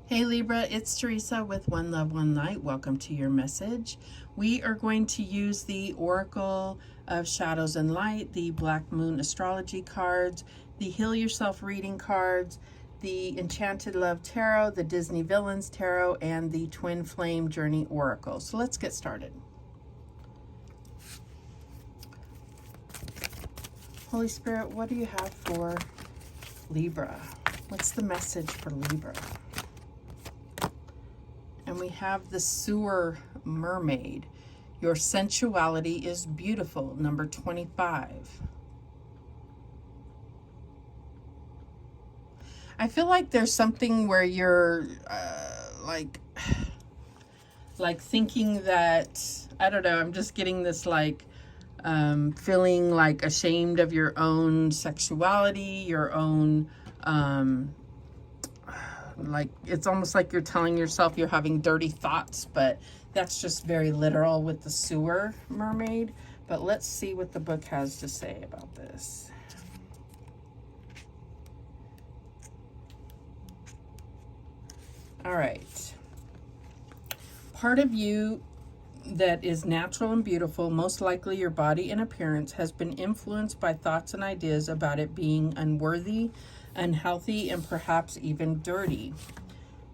Hey Libra, it's Teresa with One Love, One Light. Welcome to your message. We are going to use the Oracle of Shadows and Light, the Black Moon Astrology cards, the Heal Yourself reading cards, the Enchanted Love Tarot, the Disney Villains Tarot, and the Twin Flame Journey Oracle. So let's get started. Holy Spirit, what do you have for Libra? What's the message for Libra? And we have the Sewer Mermaid. Your sensuality is beautiful, number 25. I feel like there's something where you're like thinking that, I don't know, I'm just getting this feeling like ashamed of your own sexuality, your own like it's almost like you're telling yourself you're having dirty thoughts, but that's just very literal with the Sewer Mermaid. But let's see what the book has to say about this. All right. Part of you that is natural and beautiful, most likely your body and appearance, has been influenced by thoughts and ideas about it being unworthy, unhealthy, and perhaps even dirty.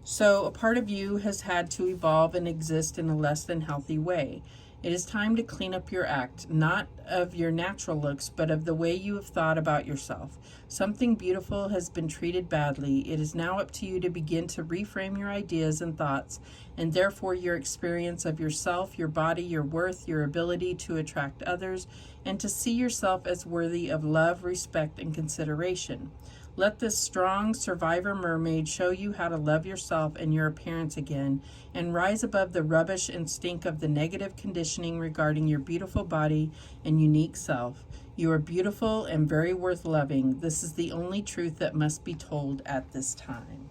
So a part of you has had to evolve and exist in a less than healthy way. It is time to clean up your act, not of your natural looks, but of the way you have thought about yourself. Something beautiful has been treated badly. It is now up to you to begin to reframe your ideas and thoughts, and therefore your experience of yourself, your body, your worth, your ability to attract others, and to see yourself as worthy of love, respect, and consideration. Let this strong survivor mermaid show you how to love yourself and your appearance again, and rise above the rubbish and stink of the negative conditioning regarding your beautiful body and unique self. You are beautiful and very worth loving. This is the only truth that must be told at this time.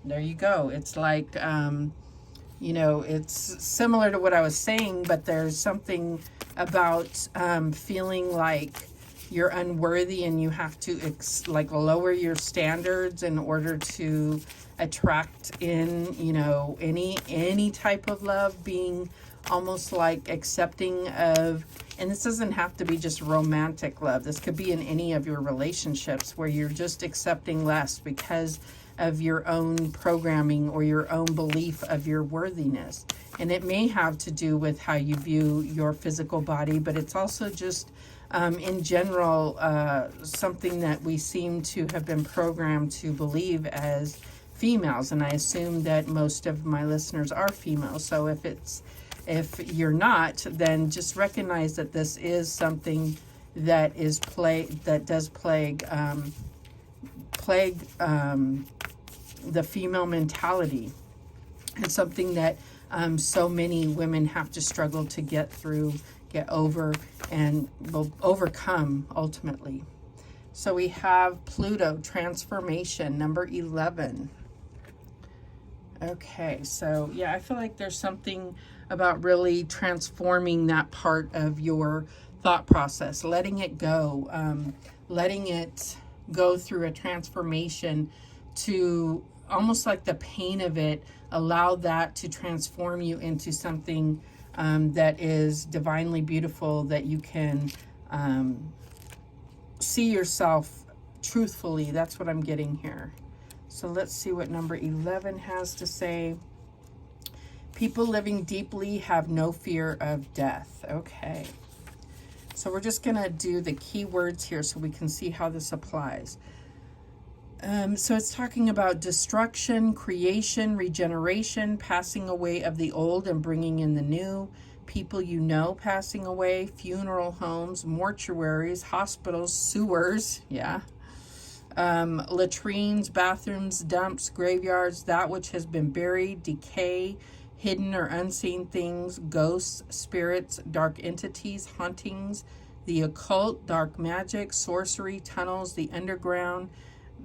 There you go. It's like, it's similar to what I was saying, but there's something about feeling like you're unworthy and you have to lower your standards in order to attract in, any type of love, being almost like accepting of, and this doesn't have to be just romantic love. This could be in any of your relationships where you're just accepting less because of your own programming or your own belief of your worthiness. And it may have to do with how you view your physical body, but it's also just in general, something that we seem to have been programmed to believe as females, and I assume that most of my listeners are female. So if you're not, then just recognize that this is something that does plague the female mentality. It's something that so many women have to struggle to get through, get over, and will overcome ultimately. So we have Pluto transformation, number 11. Okay, so yeah, I feel like there's something about really transforming that part of your thought process, letting it go through a transformation to almost like the pain of it, allow that to transform you into something that is divinely beautiful, that you can see yourself truthfully. That's what I'm getting here. So let's see what number 11 has to say. People living deeply have no fear of death. Okay. So we're just going to do the key words here so we can see how this applies. So it's talking about destruction, creation, regeneration, passing away of the old and bringing in the new, people you know passing away, funeral homes, mortuaries, hospitals, sewers, latrines, bathrooms, dumps, graveyards, that which has been buried, decay, hidden or unseen things, ghosts, spirits, dark entities, hauntings, the occult, dark magic, sorcery, tunnels, the underground,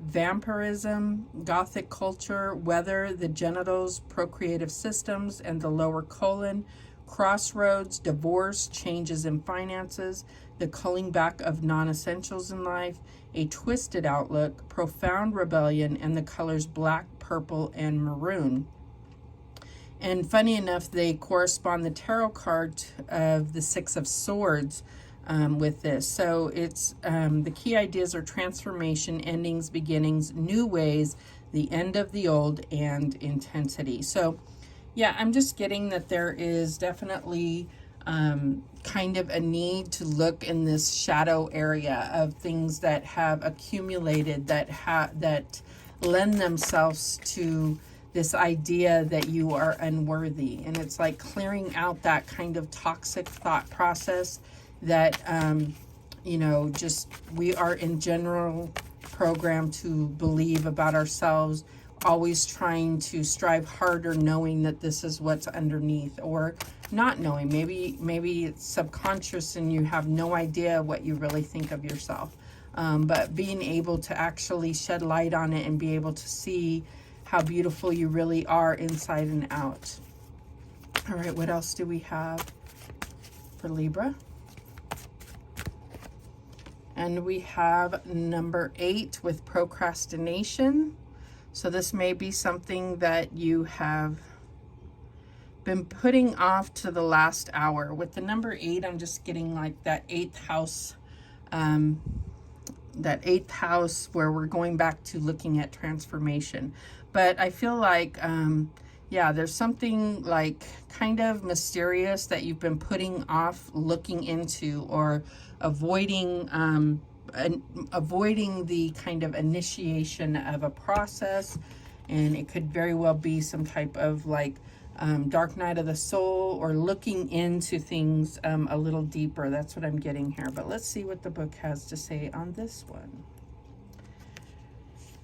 vampirism, Gothic culture, weather, the genitals, procreative systems, and the lower colon, crossroads, divorce, changes in finances, the culling back of non-essentials in life, a twisted outlook, profound rebellion, and the colors black, purple, and maroon. And funny enough, they correspond the tarot card of the Six of Swords with this. So it's the key ideas are transformation, endings, beginnings, new ways, the end of the old, and intensity. So yeah, I'm just getting that there is definitely kind of a need to look in this shadow area of things that have accumulated, that lend themselves to this idea that you are unworthy. And it's like clearing out that kind of toxic thought process that, you know, just we are in general programmed to believe about ourselves, always trying to strive harder, knowing that this is what's underneath, or not knowing. Maybe it's subconscious and you have no idea what you really think of yourself. But being able to actually shed light on it and be able to see how beautiful you really are inside and out. All right, what else do we have for Libra? And we have number 8 with procrastination. So this may be something that you have been putting off to the last hour. With the number 8, I'm just getting like that 8th house, where we're going back to looking at transformation. But I feel like, yeah, there's something like kind of mysterious that you've been putting off looking into, or avoiding the kind of initiation of a process. And it could very well be some type of like dark night of the soul, or looking into things a little deeper. That's what I'm getting here. But let's see what the book has to say on this one.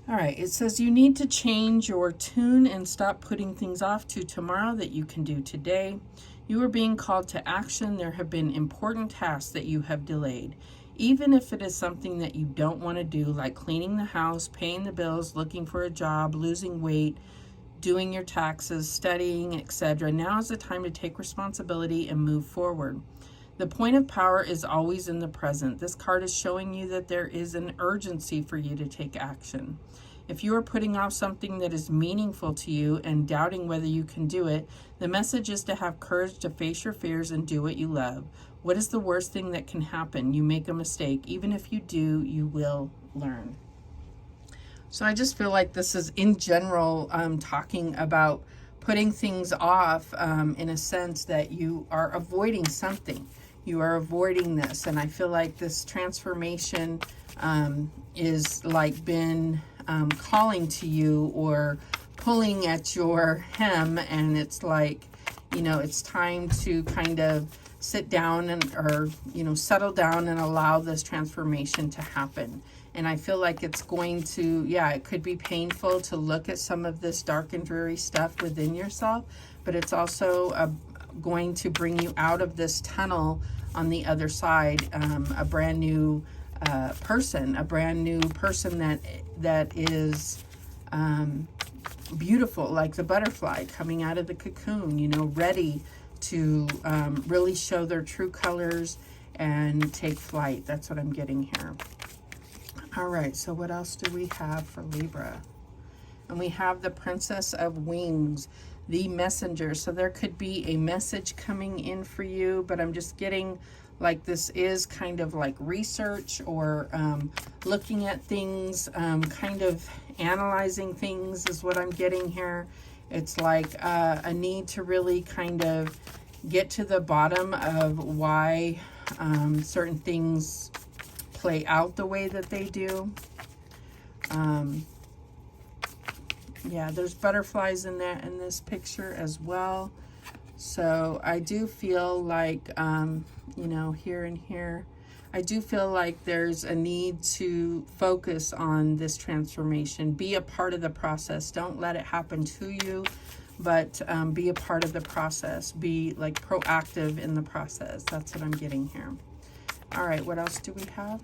All right, it says you need to change your tune and stop putting things off to tomorrow that you can do today. You are being called to action. There have been important tasks that you have delayed. Even if it is something that you don't want to do, like cleaning the house, paying the bills, looking for a job, losing weight, doing your taxes, studying, etc. Now is the time to take responsibility and move forward. The point of power is always in the present. This card is showing you that there is an urgency for you to take action. If you are putting off something that is meaningful to you and doubting whether you can do it, the message is to have courage to face your fears and do what you love. What is the worst thing that can happen? You make a mistake. Even if you do, you will learn. So I just feel like this is in general talking about putting things off in a sense that you are avoiding something. You are avoiding this. And I feel like this transformation is like been calling to you, or pulling at your hem. And it's like, you know, it's time to kind of sit down or settle down and allow this transformation to happen. And I feel like it's going to, yeah, it could be painful to look at some of this dark and dreary stuff within yourself, but it's also going to bring you out of this tunnel on the other side, a brand new person that is beautiful, like the butterfly coming out of the cocoon, ready to really show their true colors and take flight. That's what I'm getting here. All right, so what else do we have for Libra? And we have the Princess of Wings, the messenger. So there could be a message coming in for you, but I'm just getting like this is kind of like research, or looking at things, kind of analyzing things is what I'm getting here. It's like a need to really kind of get to the bottom of why certain things play out the way that they do. Yeah, there's butterflies in this picture as well. So I do feel like, here and here, I do feel like there's a need to focus on this transformation. Be a part of the process. Don't let it happen to you, but be a part of the process. Be like proactive in the process. That's what I'm getting here. All right, what else do we have?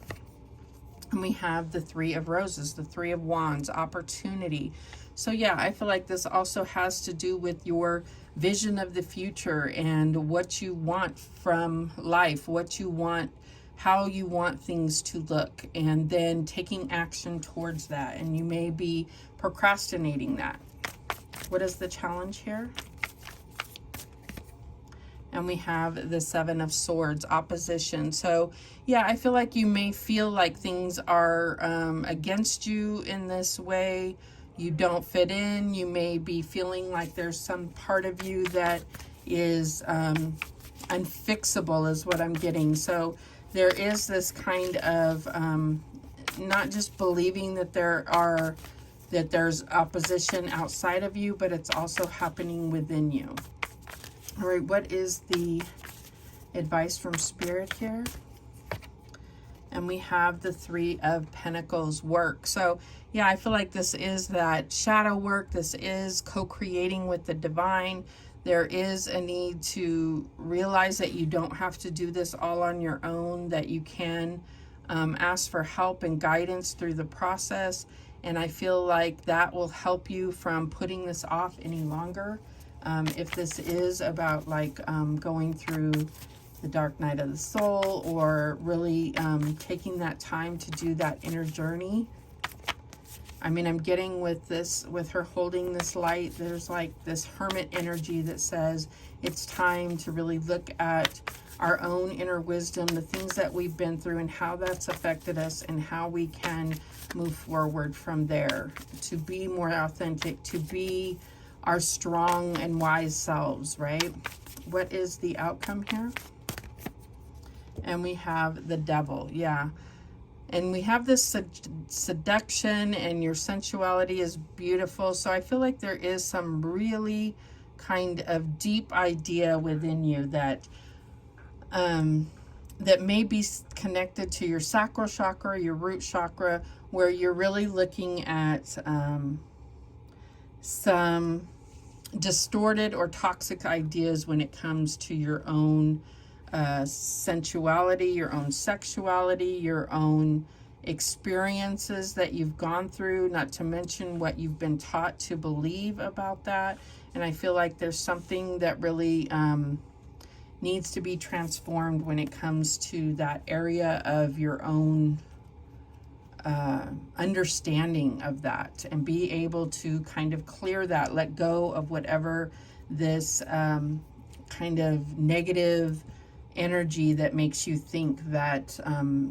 And we have the Three of Roses, the Three of Wands, opportunity. So yeah, I feel like this also has to do with your vision of the future and what you want from life, what you want, how you want things to look, and then taking action towards that. And you may be procrastinating that. What is the challenge here? And we have the Seven of Swords, opposition. So yeah, I feel like you may feel like things are against you in this way. You don't fit in. You may be feeling like there's some part of you that is unfixable is what I'm getting. So there is this kind of not just believing that there's opposition outside of you, but it's also happening within you. All right, what is the advice from Spirit here? And we have the Three of Pentacles, work. So yeah, I feel like this is that shadow work. This is co-creating with the divine. There is a need to realize that you don't have to do this all on your own, that you can ask for help and guidance through the process. And I feel like that will help you from putting this off any longer. If this is about like going through the dark night of the soul, or really taking that time to do that inner journey. I mean, I'm getting with this, with her holding this light, there's like this hermit energy that says it's time to really look at our own inner wisdom, the things that we've been through and how that's affected us, and how we can move forward from there to be more authentic, to be our strong and wise selves, right? What is the outcome here? And we have the Devil, yeah. And we have this seduction, and your sensuality is beautiful. So I feel like there is some really kind of deep idea within you that that may be connected to your sacral chakra, your root chakra, where you're really looking at some distorted or toxic ideas when it comes to your own sensuality, your own sexuality, your own experiences that you've gone through, not to mention what you've been taught to believe about that. And I feel like there's something that really needs to be transformed when it comes to that area of your own understanding of that, and be able to kind of clear that, let go of whatever this kind of negative energy that makes you think that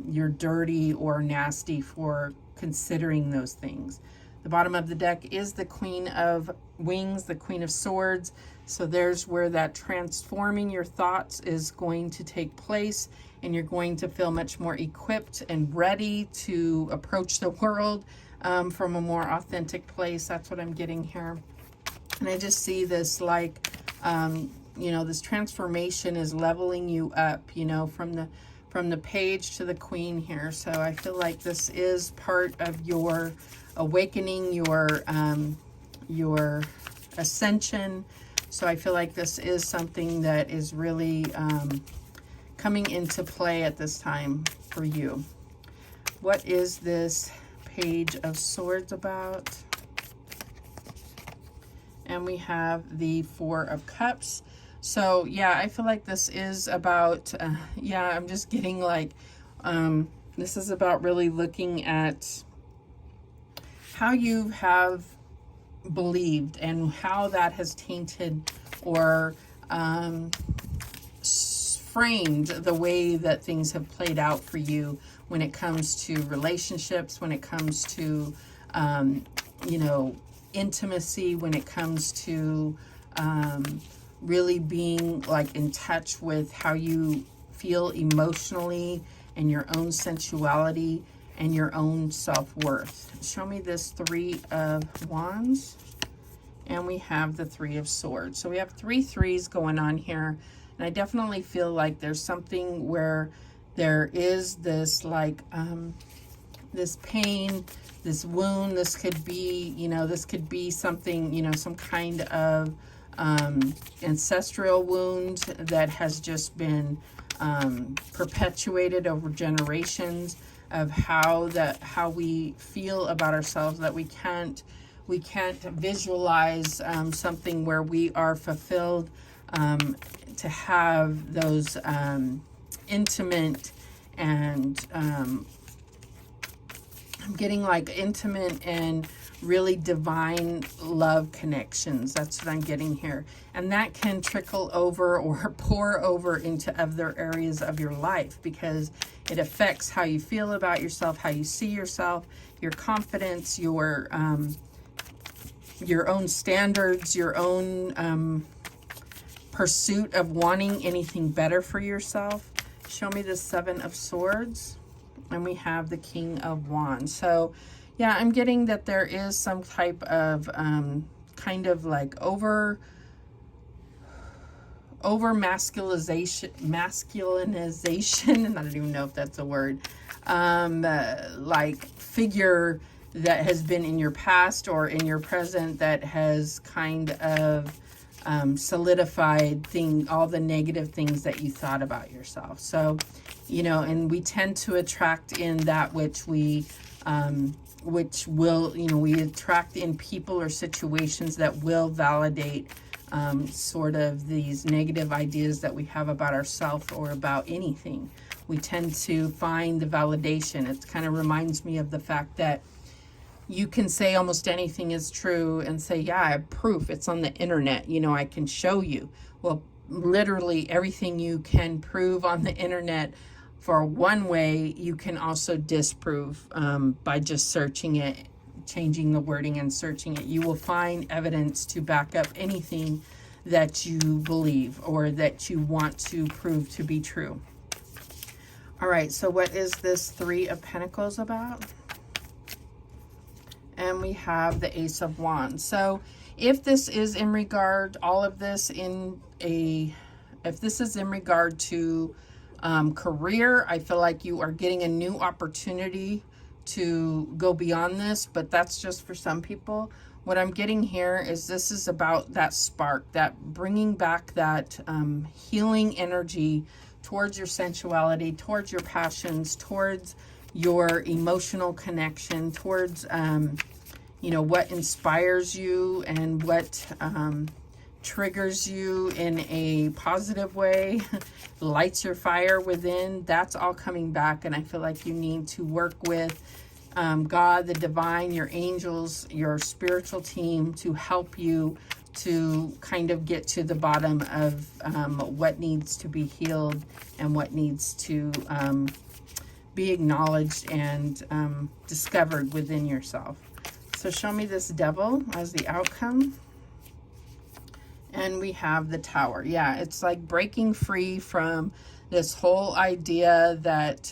you're dirty or nasty for considering those things. The bottom of the deck is the Queen of Wings, the Queen of Swords. So there's where that transforming your thoughts is going to take place, and you're going to feel much more equipped and ready to approach the world from a more authentic place. That's what I'm getting here. And I just see this like, you know, this transformation is leveling you up, you know, from the Page to the Queen here. So I feel like this is part of your awakening, your ascension. So I feel like this is something that is really coming into play at this time for you. What is this Page of Swords about? And we have the Four of Cups. So yeah, I feel like this is about, yeah, I'm just getting like, this is about really looking at how you have believed and how that has tainted or framed the way that things have played out for you when it comes to relationships, when it comes to, you know, intimacy, when it comes to really being like in touch with how you feel emotionally and your own sensuality and your own self-worth. Show me this Three of Wands. And we have the Three of Swords. So we have 3 threes going on here. And I definitely feel like there's something where there is this like, this pain, this wound. This could be, you know, this could be something, you know, some kind of ancestral wound that has just been perpetuated over generations, of how we feel about ourselves, that we can't visualize something where we are fulfilled, to have those intimate and I'm getting like intimate and really divine love connections. That's what I'm getting here. And that can trickle over or pour over into other areas of your life, because it affects how you feel about yourself, how you see yourself, your confidence, your own standards, your own pursuit of wanting anything better for yourself. Show me the Seven of Swords. And we have the King of Wands. So, yeah, I'm getting that there is some type of kind of like over masculinization, and I don't even know if that's a word, like figure that has been in your past or in your present that has kind of solidified all the negative things that you thought about yourself. So, you know, and we tend to attract in that which we attract in people or situations that will validate sort of these negative ideas that we have about ourselves or about anything. We tend to find the validation. It kind of reminds me of the fact that you can say almost anything is true and say, yeah, I have proof. It's on the internet. You know, I can show you. Well, literally everything you can prove on the internet for one way, you can also disprove by just searching it, changing the wording and searching it. You will find evidence to back up anything that you believe or that you want to prove to be true. All right, so what is this Three of Pentacles about? And we have the Ace of Wands. So if this is in regard, all of this if this is in regard to career, I feel like you are getting a new opportunity to go beyond this, but that's just for some people. What I'm getting here is this is about that spark, that bringing back that healing energy towards your sensuality, towards your passions, towards your emotional connection, towards you know, what inspires you and what triggers you in a positive way, lights your fire within. That's all coming back, and I feel like you need to work with God, the divine, your angels, your spiritual team to help you to kind of get to the bottom of what needs to be healed and what needs to be acknowledged and discovered within yourself. So show me this Devil as the outcome. And we have the Tower. Yeah, it's like breaking free from this whole idea that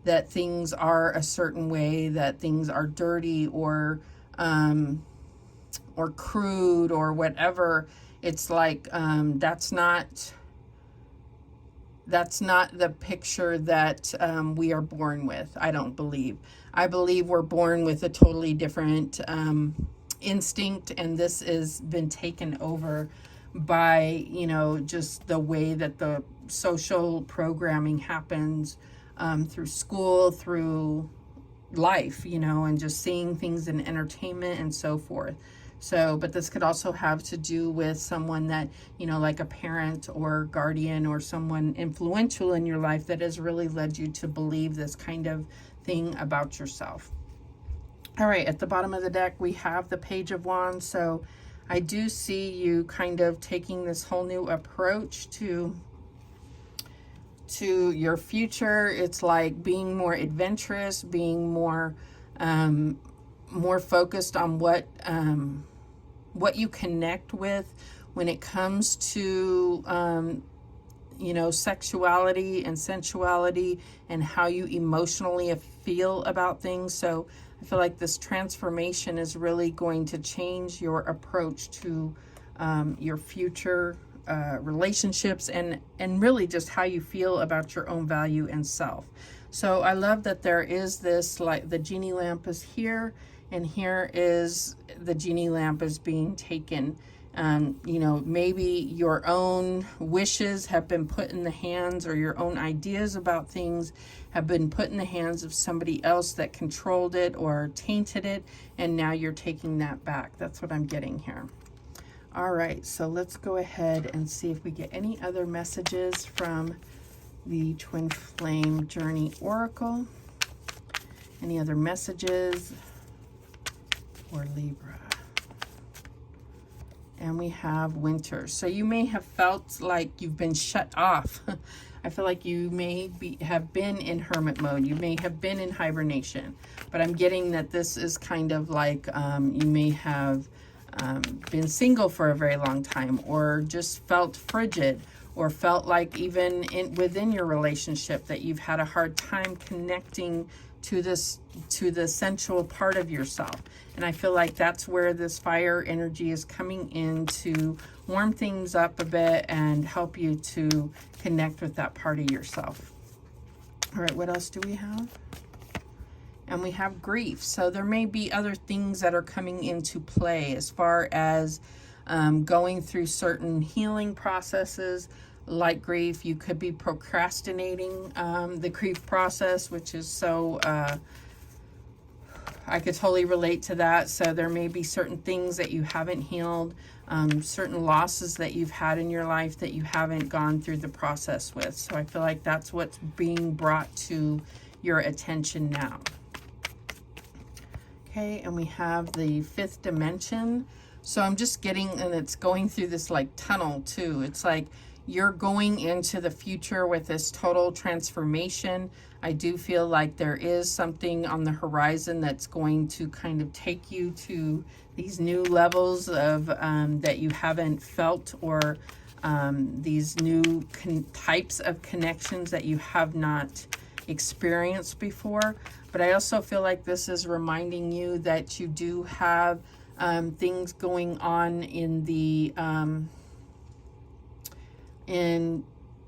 that things are a certain way, that things are dirty or crude or whatever. It's like that's not the picture that we are born with. I don't believe. I believe we're born with a totally different instinct, and this has been taken over by, you know, just the way that the social programming happens through school, through life, you know, and just seeing things in entertainment and so forth. So, but this could also have to do with someone that, you know, like a parent or guardian or someone influential in your life that has really led you to believe this kind of thing about yourself. All right, at the bottom of the deck, we have the Page of Wands. So I do see you kind of taking this whole new approach to your future. It's like being more adventurous, being more focused on what you connect with when it comes to you know, sexuality and sensuality and how you emotionally feel about things. So I feel like this transformation is really going to change your approach to your future relationships and really just how you feel about your own value and self. So I love that there is this, like the genie lamp is here, and here is the genie lamp is being taken. You know, maybe your own wishes have been put in the hands, or your own ideas about things have been put in the hands of somebody else that controlled it or tainted it, and now you're taking that back. That's what I'm getting here. All right, so let's go ahead and see if we get any other messages from the Twin Flame Journey Oracle. Any other messages for Libra? And we have winter. So you may have felt like you've been shut off. I feel like you may have been in hermit mode. You may have been in hibernation. But I'm getting that this is kind of like you may have been single for a very long time, or just felt frigid, or felt like even within your relationship that you've had a hard time connecting to the sensual part of yourself. And I feel like that's where this fire energy is coming in to warm things up a bit and help you to connect with that part of yourself. All right, what else do we have? And we have grief. So there may be other things that are coming into play as far as going through certain healing processes like grief. You could be procrastinating the grief process, which is so, I could totally relate to that. So there may be certain things that you haven't healed, certain losses that you've had in your life that you haven't gone through the process with. So I feel like that's what's being brought to your attention now. Okay, and we have the fifth dimension. So I'm just getting, and it's going through this like tunnel too. It's like you're going into the future with this total transformation. I do feel like there is something on the horizon that's going to kind of take you to these new levels of that you haven't felt, or these new types of connections that you have not experienced before. But I also feel like this is reminding you that you do have things going on in the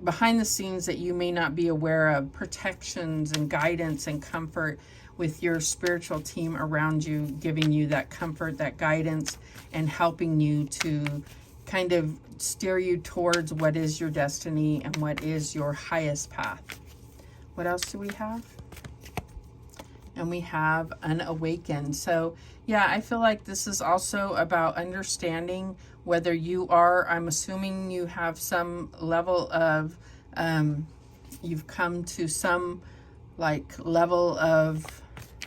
behind the scenes that you may not be aware of, protections and guidance and comfort with your spiritual team around you, giving you that comfort, that guidance, and helping you to kind of steer you towards what is your destiny and what is your highest path. What else do we have? And we have unawakened. So yeah, I feel like this is also about understanding whether you are, I'm assuming you have some level of, you've come to some like level of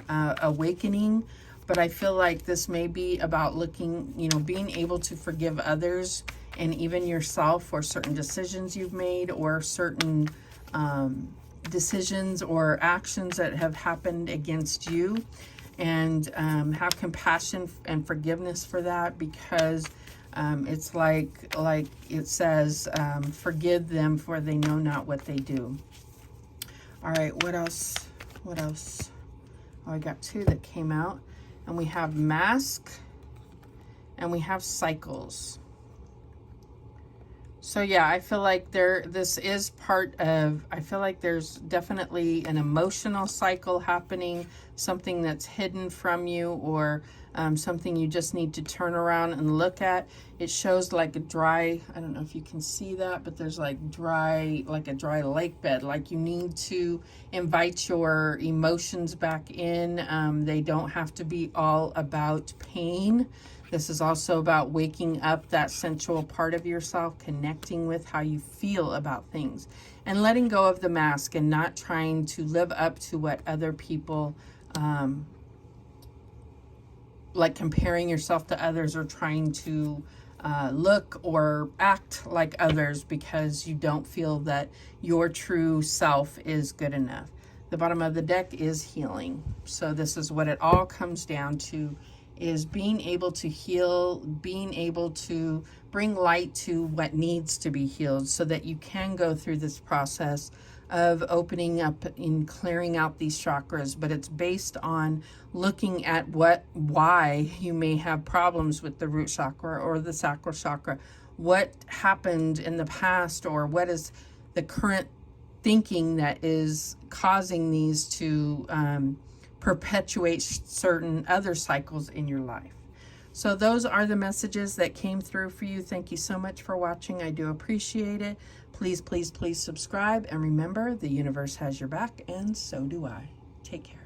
awakening, but I feel like this may be about looking, you know, being able to forgive others and even yourself for certain decisions you've made, or certain decisions or actions that have happened against you, and have compassion and forgiveness for that, because it's like it says, forgive them for they know not what they do. All right, what else? What else? Oh, I got two that came out. And we have mask and we have cycles. So yeah, I feel like this is part of, I feel like there's definitely an emotional cycle happening, something that's hidden from you, or something you just need to turn around and look at. It shows like a dry, I don't know if you can see that, but there's like like a dry lake bed. Like you need to invite your emotions back in. They don't have to be all about pain. This is also about waking up that sensual part of yourself, connecting with how you feel about things, and letting go of the mask and not trying to live up to what other people, like comparing yourself to others, or trying to look or act like others because you don't feel that your true self is good enough. The bottom of the deck is healing. So this is what it all comes down to, is being able to heal, being able to bring light to what needs to be healed, so that you can go through this process of opening up and clearing out these chakras. But it's based on looking at why you may have problems with the root chakra or the sacral chakra, what happened in the past, or what is the current thinking that is causing these to perpetuate certain other cycles in your life. So those are the messages that came through for you. Thank you so much for watching. I do appreciate it. Please, please, please subscribe. And remember, the universe has your back, and so do I. Take care.